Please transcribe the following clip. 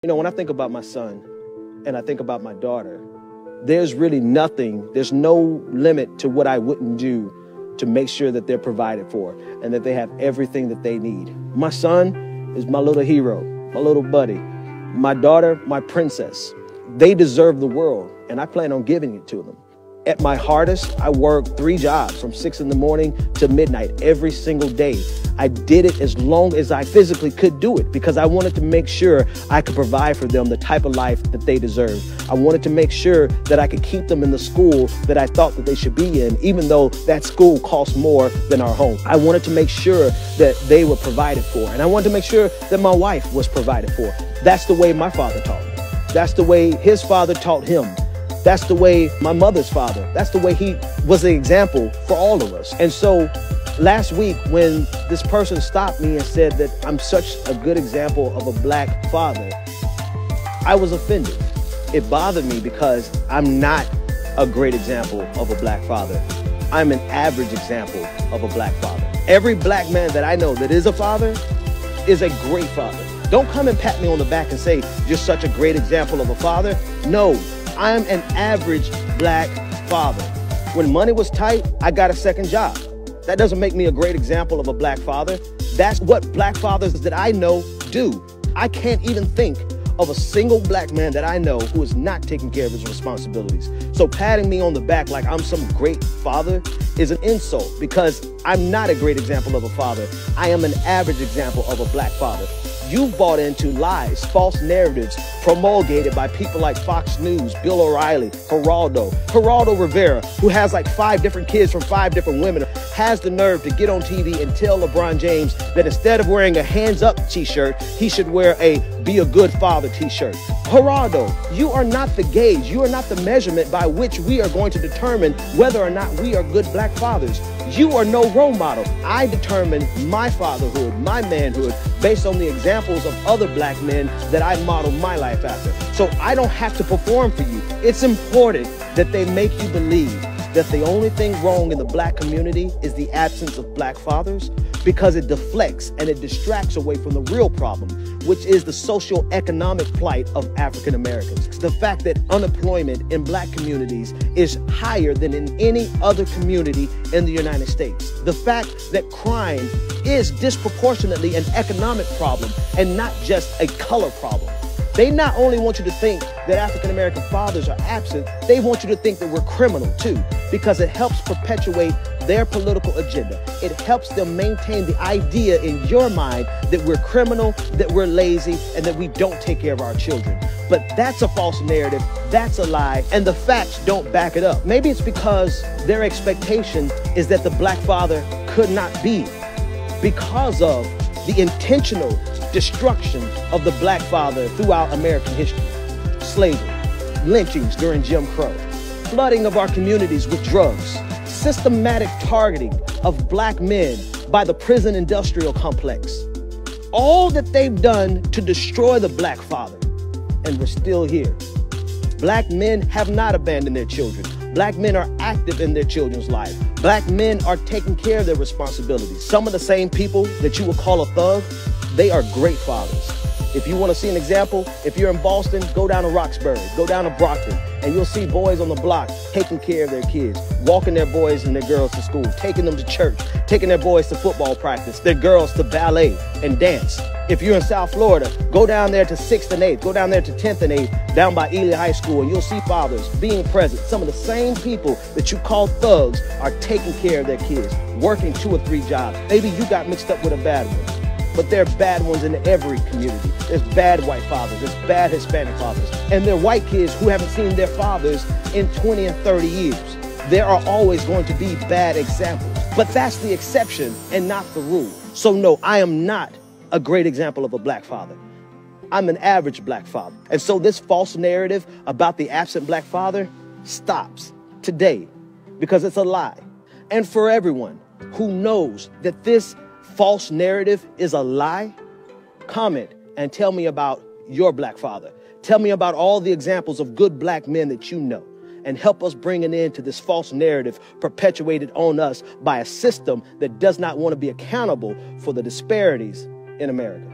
You know, when I think about my son and I think about my daughter, there's really nothing, there's no limit to what I wouldn't do to make sure that they're provided for and that they have everything that they need. My son is my little hero, my little buddy. My daughter, my princess. They deserve the world, and I plan on giving it to them. At my hardest, I worked 3 jobs from 6 in the morning to midnight every single day. I did it as long as I physically could do it because I wanted to make sure I could provide for them the type of life that they deserve. I wanted to make sure that I could keep them in the school that I thought that they should be in, even though that school costs more than our home. I wanted to make sure that they were provided for, and I wanted to make sure that my wife was provided for. That's the way my father taught me. That's the way his father taught him. That's the way my mother's father, that's the way he was an example for all of us. And so last week when this person stopped me and said that I'm such a good example of a black father, I was offended. It bothered me because I'm not a great example of a black father. I'm an average example of a black father. Every black man that I know that is a father is a great father. Don't come and pat me on the back and say, you're such a great example of a father. No, I'm an average black father. When money was tight, I got a second job. That doesn't make me a great example of a black father. That's what black fathers that I know do. I can't even think of a single black man that I know who is not taking care of his responsibilities. So patting me on the back like I'm some great father is an insult because I'm not a great example of a father. I am an average example of a black father. You've bought into lies, false narratives promulgated by people like Fox News, Bill O'Reilly, Geraldo Rivera, who has like 5 different kids from 5 different women, has the nerve to get on TV and tell LeBron James that instead of wearing a hands up t-shirt, he should wear a be a good father t-shirt. Geraldo, you are not the gauge. You are not the measurement by which we are going to determine whether or not we are good black fathers. You are no role model. I determine my fatherhood, my manhood, based on the examples of other black men that I model my life after. So I don't have to perform for you. It's important that they make you believe that the only thing wrong in the black community is the absence of black fathers, because it deflects and it distracts away from the real problem, which is the socio-economic plight of African Americans. The fact that unemployment in black communities is higher than in any other community in the United States. The fact that crime is disproportionately an economic problem and not just a color problem. They not only want you to think that African American fathers are absent, they want you to think that we're criminal too, because it helps perpetuate their political agenda. It helps them maintain the idea in your mind that we're criminal, that we're lazy, and that we don't take care of our children. But that's a false narrative, that's a lie, and the facts don't back it up. Maybe it's because their expectation is that the black father could not be, because of the intentional destruction of the black father throughout American history. Slavery, lynchings during Jim Crow, flooding of our communities with drugs, systematic targeting of black men by the prison industrial complex. All that they've done to destroy the black father, and we're still here. Black men have not abandoned their children. Black men are active in their children's lives. Black men are taking care of their responsibilities. Some of the same people that you would call a thug, they are great fathers. If you want to see an example, if you're in Boston, go down to Roxbury, go down to Brockton, and you'll see boys on the block taking care of their kids, walking their boys and their girls to school, taking them to church, taking their boys to football practice, their girls to ballet and dance. If you're in South Florida, go down there to 6th and 8th, go down there to 10th and 8th, down by Ely High School, and you'll see fathers being present. Some of the same people that you call thugs are taking care of their kids, working 2 or 3 jobs. Maybe you got mixed up with a bad one. But there are bad ones in every community. There's bad white fathers, there's bad Hispanic fathers, and there are white kids who haven't seen their fathers in 20 and 30 years. There are always going to be bad examples, but that's the exception and not the rule. So no, I am not a great example of a black father. I'm an average black father. And so this false narrative about the absent black father stops today because it's a lie. And for everyone who knows that this false narrative is a lie, comment and tell me about your black father. Tell me about all the examples of good black men that you know, and help us bring an end to this false narrative perpetuated on us by a system that does not want to be accountable for the disparities in America.